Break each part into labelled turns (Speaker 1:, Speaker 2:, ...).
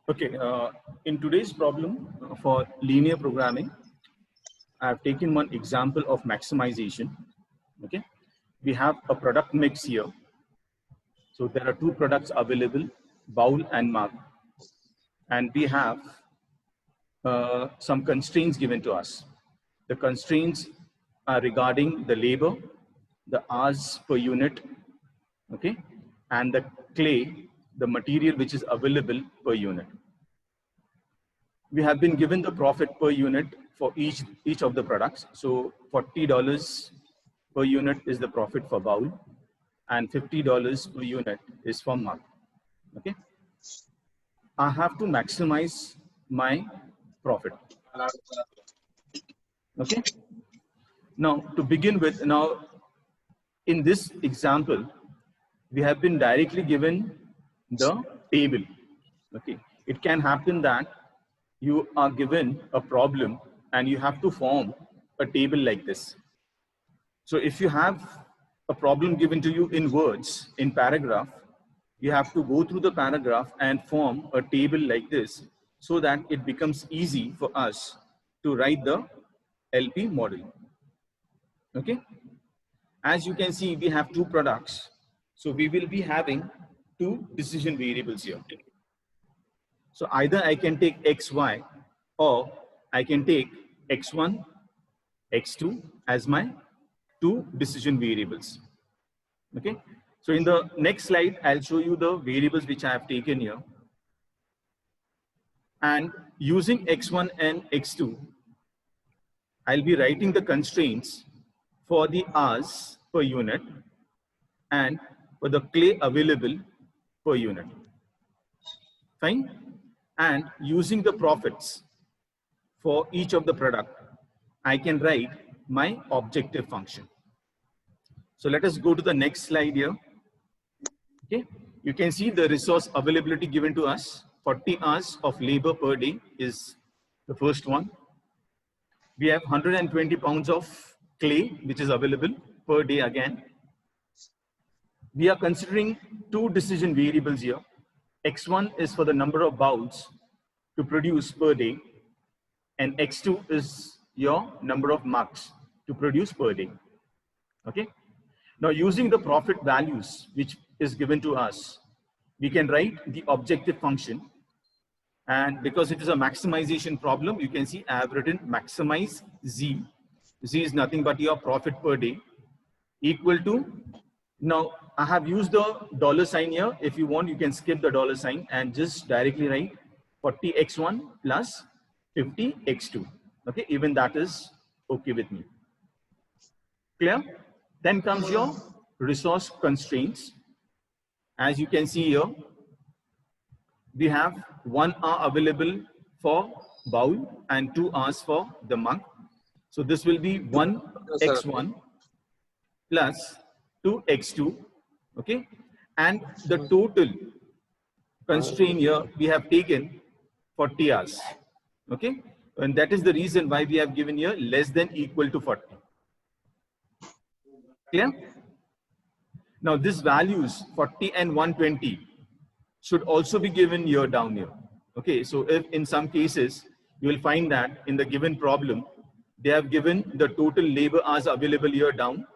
Speaker 1: Okay, in today's problem for linear programming, I have taken one example of maximization. Okay, we have a product mix here. So there are two products available, bowl and mug, and we have some constraints given to us. The constraints are regarding the labor, the hours per unit, okay, and the clay, the material which is available per unit. We have been given the profit per unit for each of the products. So $40 per unit is the profit for bowl, and $50 per unit is for mug. Okay, I have to maximize my profit. Okay, now to begin with, now in this example, we have been directly given the table. Okay, it can happen that you are given a problem and you have to form a table like this. So if you have a problem given to you in words, in paragraph, you have to go through the paragraph and form a table like this so that it becomes easy for us to write the LP model. Okay. As you can see, we have two products. So we will be having two decision variables here. So either I can take XY or I can take X1, X2 as my two decision variables. Okay. So in the next slide, I'll show you the variables which I have taken here. And using X1 and X2, I'll be writing the constraints for the hours per unit and for the clay available per unit. Fine. And using the profits for each of the product, I can write my objective function. So let us go to the next slide here. Okay, you can see the resource availability given to us. 40 hours of labor per day is the first one. We have 120 pounds of clay, which is available per day again. We are considering two decision variables here. X1 is for the number of bowls to produce per day, and X2 is your number of mugs to produce per day. Okay. Now, using the profit values which is given to us, we can write the objective function. And because it is a maximization problem, you can see I have written maximize Z. Z is nothing but your profit per day equal to, now I have used the dollar sign here. If you want, you can skip the dollar sign and just directly write 40x1 plus 50x2. Okay, even that is okay with me. Clear? Then comes your resource constraints. As you can see here, we have 1 hour available for bowl and 2 hours for the mug. So this will be 1x1 plus 2x2. Okay, and the total constraint here we have taken 40 hours. Okay, and that is the reason why we have given here less than equal to 40. Clear? Now this values 40 and 120 should also be given here down here. Okay, so if in some cases you will find that in the given problem they have given the total labor hours available here down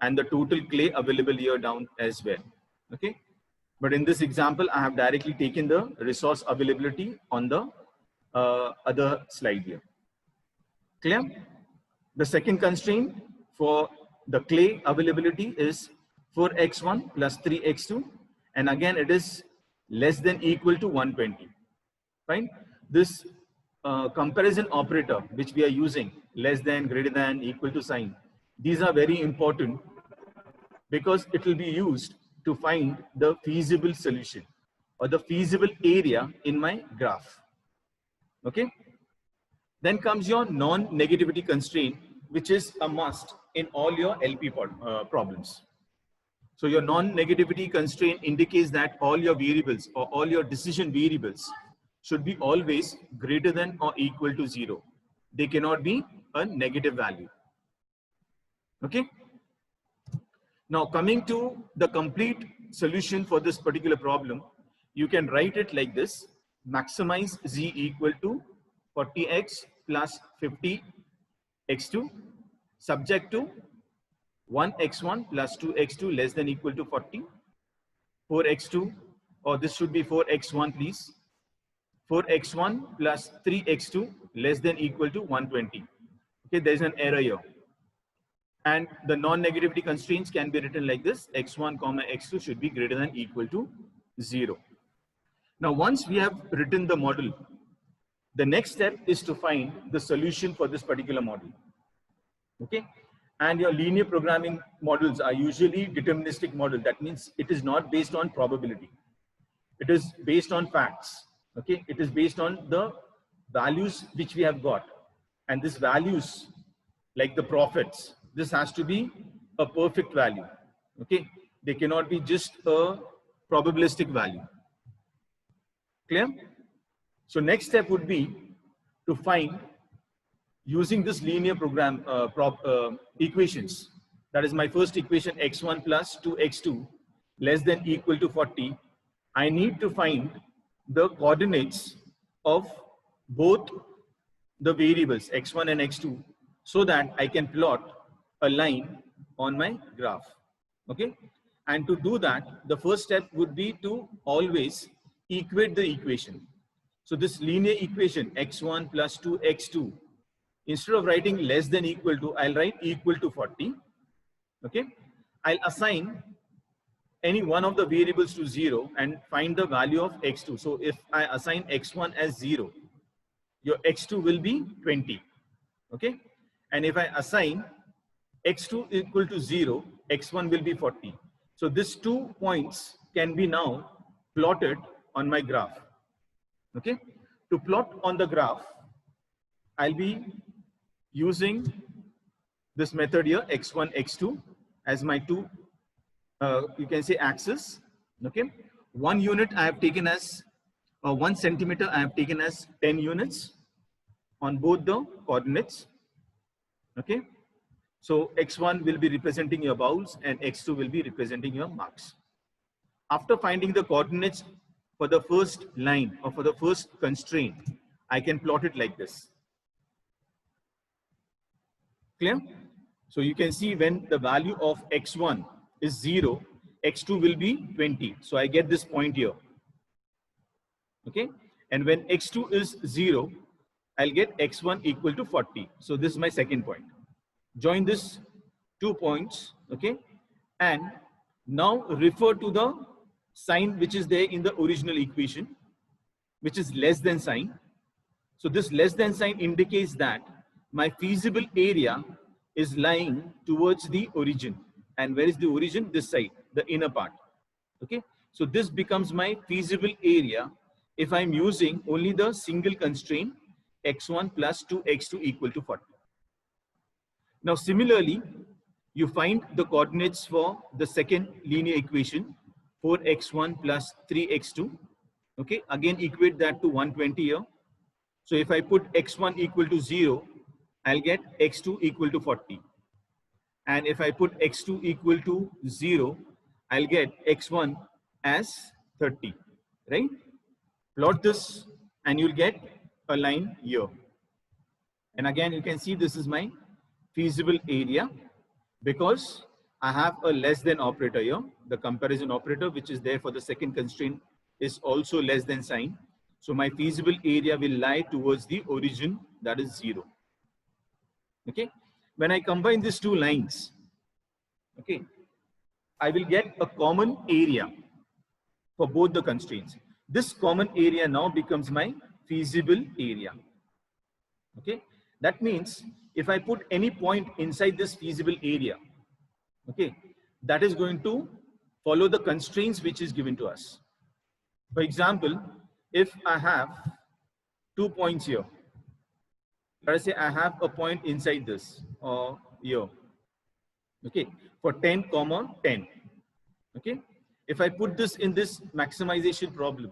Speaker 1: and the total clay available here down as well. Okay, but in this example I have directly taken the resource availability on the other slide here. Clear? The second constraint for the clay availability is 4x1 plus 3x2, and again it is less than equal to 120. Fine. This comparison operator which we are using, less than, greater than, equal to sign, these are very important because it will be used to find the feasible solution or the feasible area in my graph. Okay. Then comes your non-negativity constraint, which is a must in all your LP problems. So your non-negativity constraint indicates that all your variables or all your decision variables should be always greater than or equal to 0. They cannot be a negative value. Okay. Now coming to the complete solution for this particular problem, you can write it like this. maximize z equal to 40x plus 50x2 subject to 1x1 plus 2x2 less than equal to 40, 4x2, or this should be 4x1 please, 4x1 plus 3x2 less than equal to 120. Okay, there's an error here. And the non-negativity constraints can be written like this: x1 comma x2 should be greater than equal to 0. Now, once we have written the model, the next step is to find the solution for this particular model. Okay, and your linear programming models are usually deterministic model. That means it is not based on probability. It is based on facts. Okay, it is based on the values which we have got, and these values, like the profits, this has to be a perfect value. Okay, they cannot be just a probabilistic value. Clear? So next step would be to find, using this linear program equations. That is my first equation, x1 plus 2x2 less than equal to 40. I need to find the coordinates of both the variables x1 and x2 so that I can plot a line on my graph. Okay, and to do that, the first step would be to always equate the equation. So this linear equation x1 plus 2x2, instead of writing less than equal to, I'll write equal to 40. Okay, I'll assign any one of the variables to 0 and find the value of x2. So if I assign x1 as 0, your x2 will be 20. Okay, and if I assign x2 equal to 0, x1 will be 40. So these 2 points can be now plotted on my graph. Okay, to plot on the graph, I'll be using this method here, x1, x2 as my two, you can say, axis. Okay, 1 unit I have taken as, 1 centimeter I have taken as 10 units on both the coordinates. Okay, so x1 will be representing your bowls and x2 will be representing your marks. After finding the coordinates for the first line or for the first constraint, I can plot it like this. Clear? So you can see when the value of x1 is 0, x2 will be 20. So I get this point here. Okay, and when x2 is 0, I'll get x1 equal to 40. So this is my second point. Join this 2 points. Okay, and now refer to the sign which is there in the original equation, which is less than sign. So this less than sign indicates that my feasible area is lying towards the origin. And where is the origin? This side, the inner part. Okay, so this becomes my feasible area if I'm using only the single constraint x1 plus 2x2 equal to 40. Now similarly, you find the coordinates for the second linear equation, 4x1 plus 3x2. Okay, again equate that to 120 here. So if I put x1 equal to 0, I'll get x2 equal to 40. And if I put x2 equal to 0, I'll get x1 as 30, right? Plot this and you'll get a line here. And again, you can see this is my feasible area because I have a less than operator here. The comparison operator, which is there for the second constraint, is also less than sign. So my feasible area will lie towards the origin, that is 0. Okay, when I combine these two lines, okay, I will get a common area for both the constraints. This common area now becomes my feasible area. Okay, that means if I put any point inside this feasible area, okay, that is going to follow the constraints which is given to us. For example, if I have 2 points here, let us say I have a point inside this or here, okay, for 10, 10. Okay, if I put this in this maximization problem,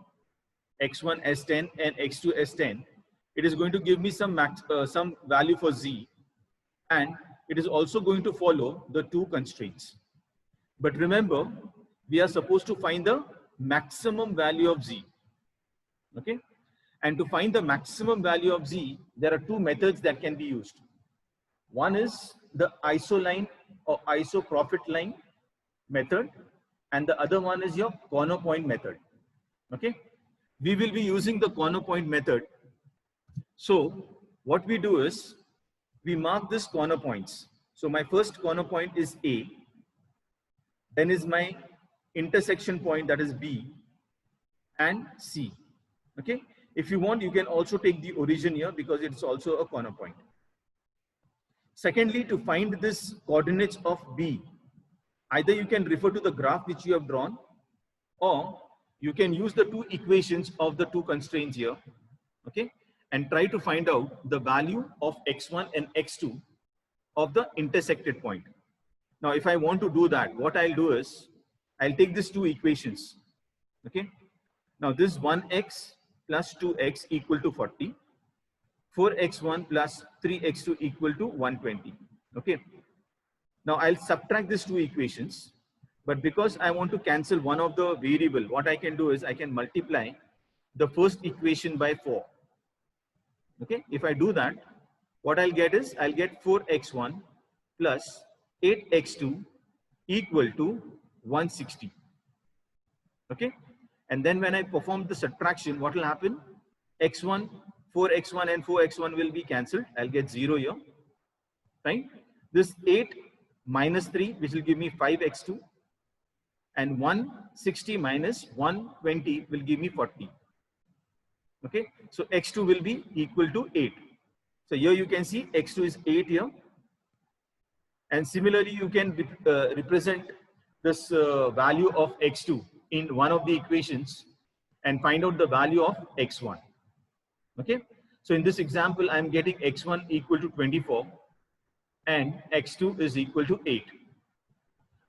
Speaker 1: x1 as 10 and x2 as 10, it is going to give me some value for z, and it is also going to follow the two constraints. But remember, we are supposed to find the maximum value of z. Okay, And to find the maximum value of z, there are two methods that can be used. One is the isoline or isoprofit line method, and the other one is your corner point method. Okay, we will be using the corner point method. So what we do is we mark this corner points. So my first corner point is A, then is my intersection point, that is B and C. Okay, if you want, you can also take the origin here because it's also a corner point. Secondly, to find this coordinates of B, either you can refer to the graph which you have drawn, or you can use the two equations of the two constraints here, okay, and try to find out the value of x1 and x2 of the intersected point. Now, if I want to do that, what I'll do is I'll take these two equations. Okay. Now this 1x plus 2x equal to 40. 4x1 plus 3x2 equal to 120. Okay. Now I'll subtract these two equations, but because I want to cancel one of the variable, what I can do is I can multiply the first equation by 4. Okay. If I do that, what I'll get is I'll get 4x1 plus 8x2 equal to 160. Okay. And then when I perform the subtraction, what will happen? x1, 4x1 and 4x1 will be cancelled. I'll get 0 here. Right? This 8 minus 3, which will give me 5x2. And 160 minus 120 will give me 40. Okay. So x2 will be equal to 8. So here you can see x2 is 8 here. And similarly, you can represent this value of x2 in one of the equations and find out the value of x1. Okay. So in this example, I'm getting x1 equal to 24 and x2 is equal to 8.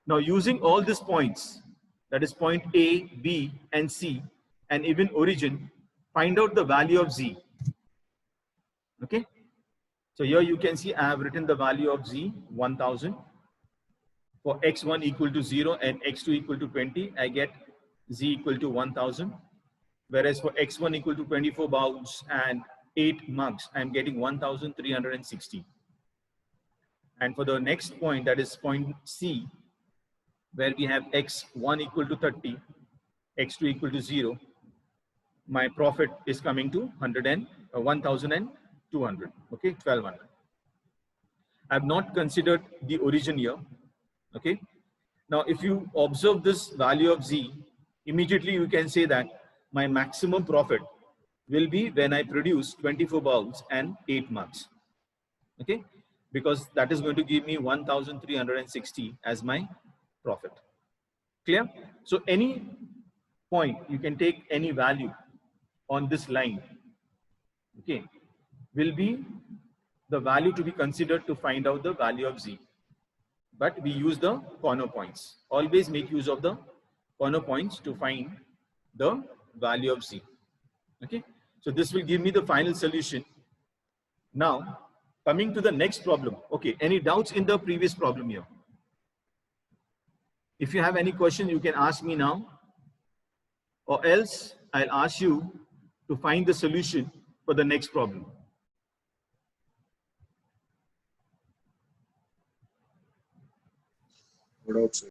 Speaker 1: Now using all these points, that is point A, B and C and even origin, find out the value of z. Okay. So here you can see I have written the value of z 1000. For x1 equal to 0 and x2 equal to 20, I get z equal to 1000. Whereas for x1 equal to 24 bowls and 8 mugs, I'm getting 1360. And for the next point, that is point C, where we have x1 equal to 30, x2 equal to 0, my profit is coming to 1200. Okay, 1200. I have not considered the origin here. Okay. Now, if you observe this value of z, immediately you can say that my maximum profit will be when I produce 24 bowls and 8 mugs. Okay, because that is going to give me 1360 as my profit. Clear? So any point, you can take any value on this line, okay, will be the value to be considered to find out the value of z. But we use the corner points. Always make use of the corner points to find the value of z. Okay, so this will give me the final solution. Now coming to the next problem. Okay, any doubts in the previous problem here? If you have any question, you can ask me now, or else I'll ask you to find the solution for the next problem.
Speaker 2: No doubt, sir.